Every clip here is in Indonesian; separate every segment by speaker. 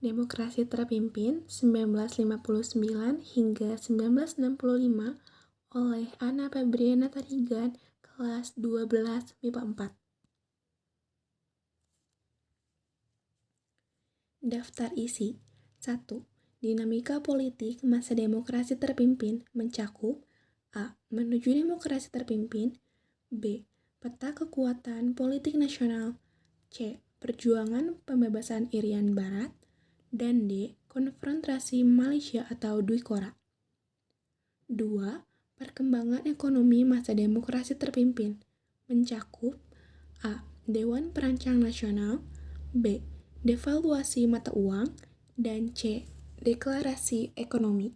Speaker 1: Demokrasi terpimpin 1959 hingga 1965 oleh Anna Febriana Tarigan, kelas 12 MIPA 4. Daftar isi 1. Dinamika politik masa demokrasi terpimpin mencakup A. Menuju demokrasi terpimpin, B. Peta kekuatan politik nasional, C. Perjuangan pembebasan Irian Barat, dan D. Konfrontasi Malaysia atau Duikora. 2. Perkembangan ekonomi masa demokrasi terpimpin mencakup A. Dewan Perancang Nasional, B. Devaluasi mata uang, dan C. Deklarasi ekonomi.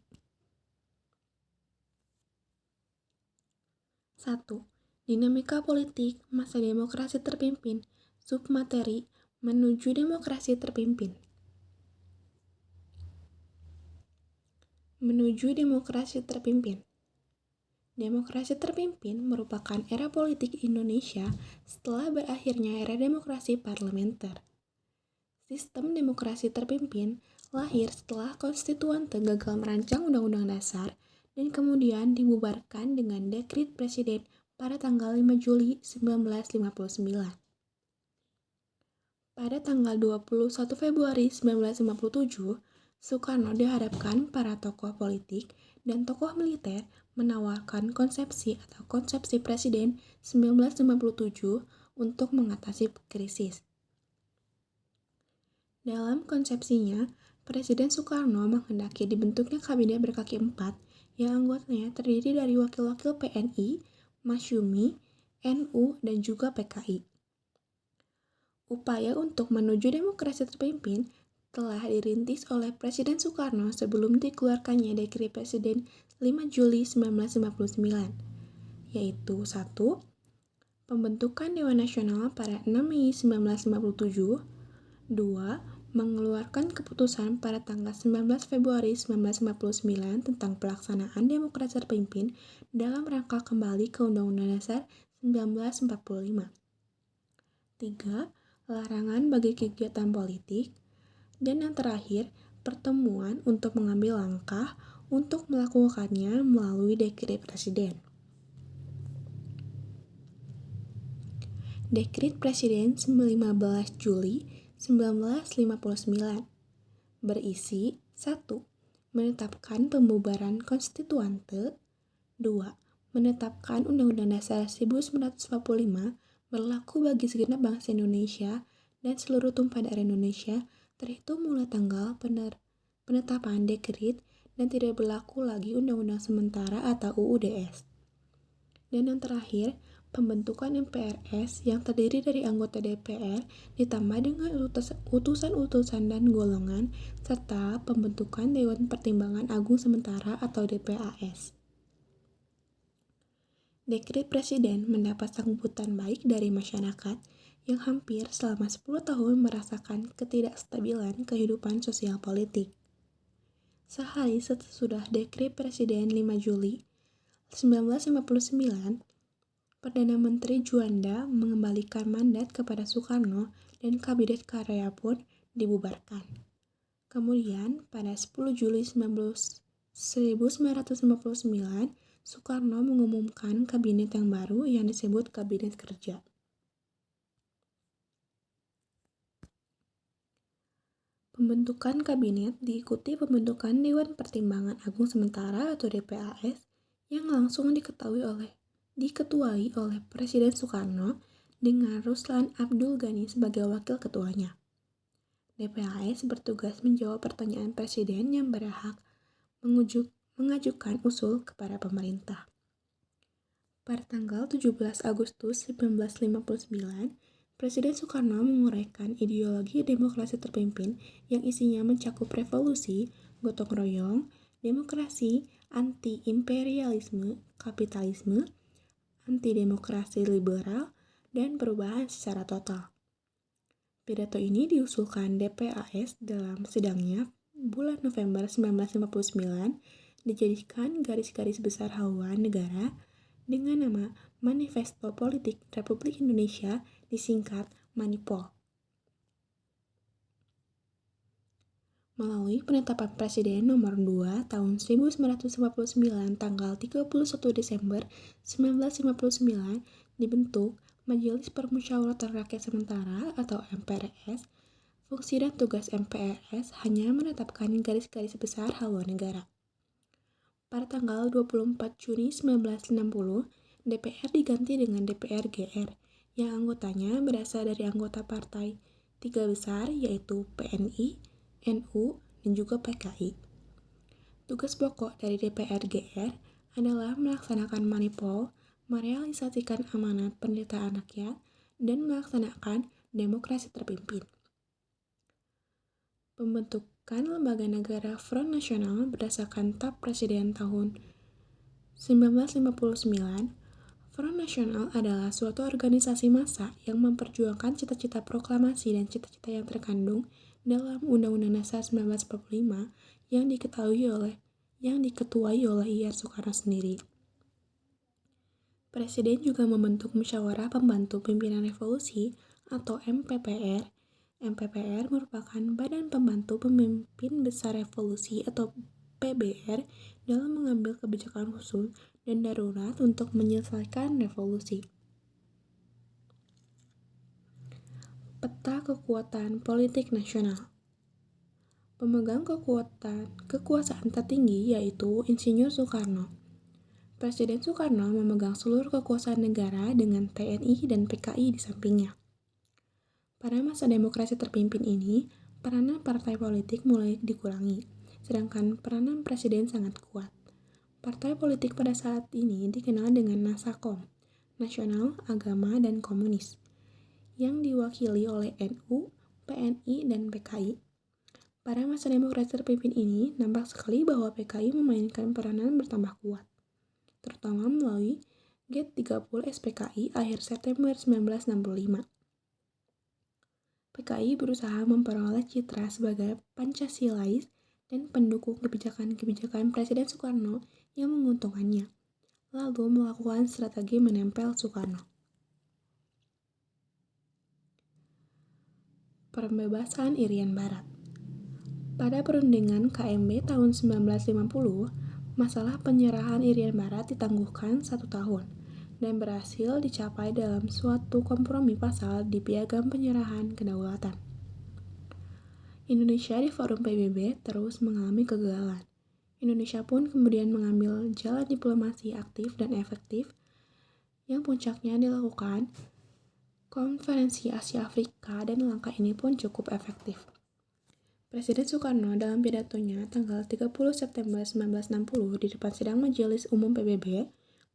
Speaker 1: 1. Dinamika politik masa demokrasi terpimpin. Submateri menuju demokrasi terpimpin. Menuju demokrasi terpimpin. Demokrasi terpimpin merupakan era politik Indonesia setelah berakhirnya era demokrasi parlementer. Sistem demokrasi terpimpin lahir setelah konstituante gagal merancang Undang-Undang Dasar dan kemudian dibubarkan dengan dekret Presiden pada tanggal 5 Juli 1959. Pada tanggal 21 Februari 1957, Soekarno dihadapkan para tokoh politik dan tokoh militer menawarkan konsepsi Presiden 1957 untuk mengatasi krisis. Dalam konsepsinya, Presiden Soekarno menghendaki dibentuknya kabinet berkaki empat yang anggotanya terdiri dari wakil-wakil PNI, Masyumi, NU, dan juga PKI. Upaya untuk menuju demokrasi terpimpin telah dirintis oleh Presiden Soekarno sebelum dikeluarkannya Dekret Presiden 5 Juli 1959, yaitu 1. Pembentukan Dewan Nasional pada 6 Mei 1957, 2. Mengeluarkan keputusan pada tanggal 19 Februari 1959 tentang pelaksanaan demokrasi terpimpin dalam rangka kembali ke Undang-Undang Dasar 1945. 3. Larangan bagi kegiatan politik. Dan yang terakhir, pertemuan untuk mengambil langkah untuk melakukannya melalui Dekret Presiden. Dekret Presiden 15 Juli 1959 berisi 1. Menetapkan pembubaran konstituante, 2. Menetapkan Undang-Undang Dasar 1945 berlaku bagi segenap bangsa Indonesia dan seluruh tumpah daerah Indonesia terhitung mulai tanggal penetapan dekret dan tidak berlaku lagi Undang-Undang Sementara atau UUDS. Dan yang terakhir, pembentukan MPRS yang terdiri dari anggota DPR ditambah dengan utusan-utusan dan golongan, serta pembentukan Dewan Pertimbangan Agung Sementara atau DPAS. Dekret Presiden mendapat sambutan baik dari masyarakat yang hampir selama 10 tahun merasakan ketidakstabilan kehidupan sosial politik. Sehari sesudah Dekret Presiden 5 Juli 1959, Perdana Menteri Juanda mengembalikan mandat kepada Soekarno dan Kabinet Karya pun dibubarkan. Kemudian, pada 10 Juli 1959, Soekarno mengumumkan kabinet yang baru yang disebut Kabinet Kerja. Pembentukan kabinet diikuti pembentukan Dewan Pertimbangan Agung Sementara atau DPAS yang langsung diketuai oleh Presiden Soekarno dengan Ruslan Abdul Ghani sebagai wakil ketuanya. DPAS bertugas menjawab pertanyaan Presiden yang berhak mengajukan usul kepada pemerintah. Pada tanggal 17 Agustus 1959, Presiden Soekarno menguraikan ideologi demokrasi terpimpin yang isinya mencakup revolusi, gotong royong, demokrasi, anti-imperialisme, kapitalisme, anti-demokrasi liberal, dan perubahan secara total. Pidato ini diusulkan DPAS dalam sidangnya bulan November 1959, dijadikan garis-garis besar haluan negara dengan nama Manifesto Politik Republik Indonesia, disingkat Manipol. melalui penetapan Presiden nomor 2 tahun 1959 tanggal 31 Desember 1959 dibentuk Majelis Permusyawaratan Rakyat Sementara atau MPRS. Fungsi dan tugas MPRS hanya menetapkan garis-garis besar haluan negara. Pada tanggal 24 Juni 1960, DPR diganti dengan DPR GR, yang anggotanya berasal dari anggota partai tiga besar yaitu PNI, NU, dan juga PKI. Tugas pokok dari DPR GR adalah melaksanakan manipul, merealisasikan amanat penderitaan rakyat, dan melaksanakan demokrasi terpimpin. Pembentukan lembaga negara Front Nasional berdasarkan TAP Presiden tahun 1959. Front Nasional adalah suatu organisasi massa yang memperjuangkan cita-cita proklamasi dan cita-cita yang terkandung dalam Undang-Undang Dasar 1945 yang diketuai oleh I.R. Soekarno sendiri. Presiden juga membentuk Musyawarah Pembantu Pimpinan Revolusi atau MPPR. MPPR merupakan Badan Pembantu Pemimpin Besar Revolusi atau PBR dalam mengambil kebijakan khusus dan darurat untuk menyelesaikan revolusi. Peta kekuatan politik nasional. Pemegang kekuasaan tertinggi yaitu Insinyur Soekarno. Presiden Soekarno memegang seluruh kekuasaan negara dengan TNI dan PKI di sampingnya. Pada masa demokrasi terpimpin ini, peranan partai politik mulai dikurangi, sedangkan peranan presiden sangat kuat. Partai politik pada saat ini dikenal dengan Nasakom, Nasional, Agama, dan Komunis, yang diwakili oleh NU, PNI, dan PKI. Pada masa demokrasi terpimpin ini, nampak sekali bahwa PKI memainkan peranan bertambah kuat, terutama melalui G30 SPKI akhir September 1965. PKI berusaha memperoleh citra sebagai Pancasilais dan pendukung kebijakan-kebijakan Presiden Soekarno yang menguntungkannya, lalu melakukan strategi menempel Soekarno. Pembebasan Irian Barat. Pada perundingan KMB tahun 1950, masalah penyerahan Irian Barat ditangguhkan 1 tahun dan berhasil dicapai dalam suatu kompromi pasal di Piagam Penyerahan Kedaulatan. Indonesia di forum PBB terus mengalami kegagalan. Indonesia pun kemudian mengambil jalan diplomasi aktif dan efektif yang puncaknya dilakukan Konferensi Asia Afrika, dan langkah ini pun cukup efektif. Presiden Soekarno dalam pidatonya tanggal 30 September 1960 di depan sidang Majelis Umum PBB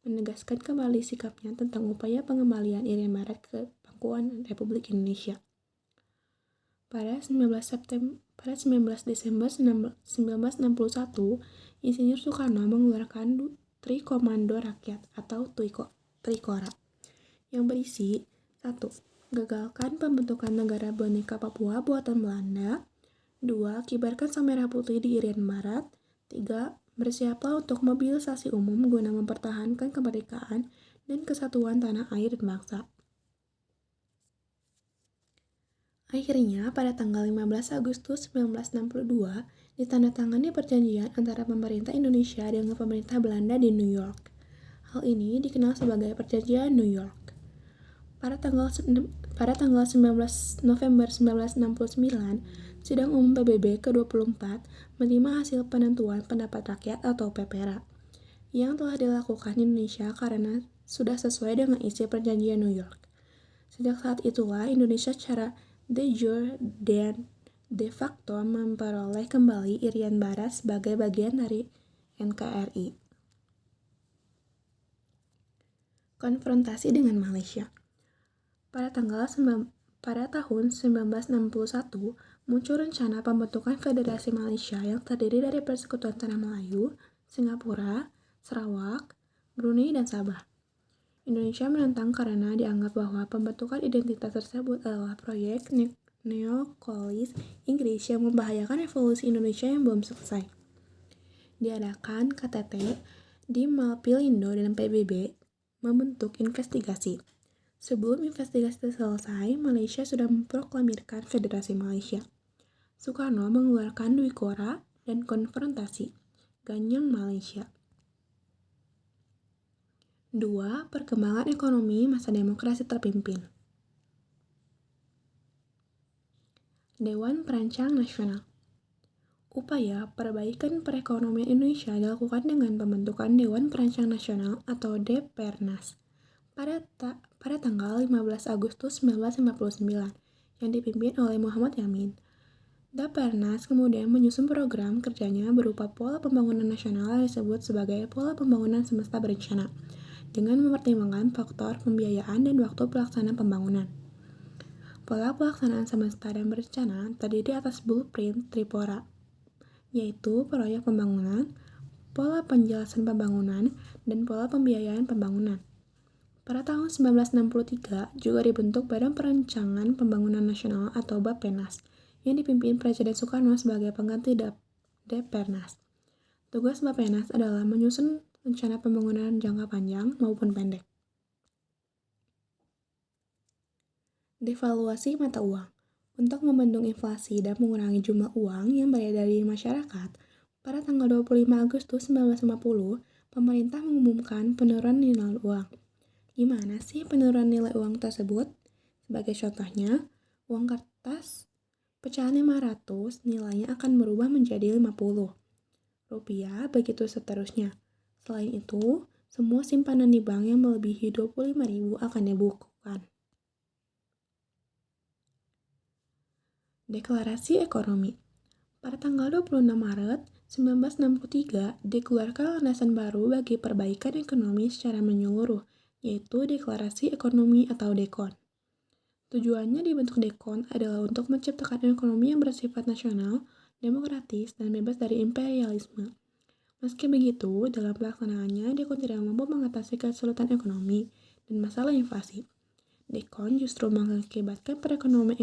Speaker 1: menegaskan kembali sikapnya tentang upaya pengembalian Irian Barat ke pangkuan Republik Indonesia. Pada 19 Desember 1961, Insinyur Soekarno mengeluarkan Tri Komando Rakyat atau Trikora yang berisi 1. Gagalkan pembentukan negara Bhinneka Papua buatan Belanda. 2. Kibarkan sang merah putih di Irian Barat. 3. Bersiaplah untuk mobilisasi umum guna mempertahankan kemerdekaan dan kesatuan tanah air dan bangsa. Akhirnya, pada tanggal 15 Agustus 1962, ditandatangani perjanjian antara pemerintah Indonesia dengan pemerintah Belanda di New York. Hal ini dikenal sebagai Perjanjian New York. Pada tanggal 19 November 1969, Sidang Umum PBB ke-24 menerima hasil penentuan pendapat rakyat atau PPRA yang telah dilakukan Indonesia karena sudah sesuai dengan isi Perjanjian New York. Sejak saat itulah Indonesia secara de jure dan de facto memperoleh kembali Irian Barat sebagai bagian dari NKRI. Konfrontasi dengan Malaysia. Pada tahun 1961, muncul rencana pembentukan Federasi Malaysia yang terdiri dari Persekutuan Tanah Melayu, Singapura, Sarawak, Brunei, dan Sabah. Indonesia menentang karena dianggap bahwa pembentukan identitas tersebut adalah proyek neokolonialis Inggris yang membahayakan revolusi Indonesia yang belum selesai. Diadakan KTT di Malpelindo dan PBB membentuk investigasi. Sebelum investigasi selesai, Malaysia sudah memproklamirkan Federasi Malaysia. Soekarno mengeluarkan Dwi Kora dan Konfrontasi, Ganyang Malaysia. 2. Perkembangan ekonomi masa demokrasi terpimpin. Dewan Perancang Nasional. Upaya perbaikan perekonomian Indonesia dilakukan dengan pembentukan Dewan Perancang Nasional atau Depernas pada tanggal 15 Agustus 1959 yang dipimpin oleh Muhammad Yamin. Depernas kemudian menyusun program kerjanya berupa pola pembangunan nasional yang disebut sebagai pola pembangunan semesta berencana dengan mempertimbangkan faktor pembiayaan dan waktu pelaksanaan pembangunan. Pola pelaksanaan semesta dan berencana terdiri atas blueprint Tripora, yaitu proyek pembangunan, pola penjelasan pembangunan, dan pola pembiayaan pembangunan. Pada tahun 1963 juga dibentuk Badan Perencanaan Pembangunan Nasional atau Bappenas yang dipimpin Presiden Soekarno sebagai pengganti Depernas. Tugas Bappenas adalah menyusun rencana pembangunan jangka panjang maupun pendek. Devaluasi mata uang. Untuk membendung inflasi dan mengurangi jumlah uang yang beredar di masyarakat, pada tanggal 25 Agustus 1950, pemerintah mengumumkan penurunan nilai uang. Gimana sih penurunan nilai uang tersebut? Sebagai contohnya, uang kertas pecahan 500 nilainya akan berubah menjadi 50 rupiah, begitu seterusnya. Selain itu, semua simpanan di bank yang melebihi 25.000 akan dibukukan. Deklarasi Ekonomi. Pada tanggal 26 Maret 1963 dikeluarkan landasan baru bagi perbaikan ekonomi secara menyeluruh, yaitu Deklarasi Ekonomi atau DEKON. Tujuannya dibentuk DEKON adalah untuk menciptakan ekonomi yang bersifat nasional, demokratis, dan bebas dari imperialisme. Meski begitu, dalam pelaksanaannya, DEKON tidak mampu mengatasi kesulitan ekonomi dan masalah inflasi. DEKON justru mengakibatkan perekonomian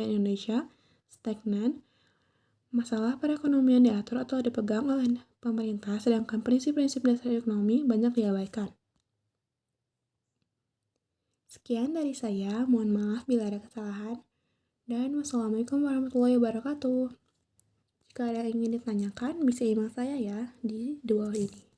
Speaker 1: Indonesia stagnan. Masalah perekonomian diatur atau dipegang oleh pemerintah, sedangkan prinsip-prinsip dasar ekonomi banyak diabaikan. Sekian dari saya, mohon maaf bila ada kesalahan, dan wassalamualaikum warahmatullahi wabarakatuh. Jika ada yang ingin ditanyakan, bisa email saya ya di bawah ini.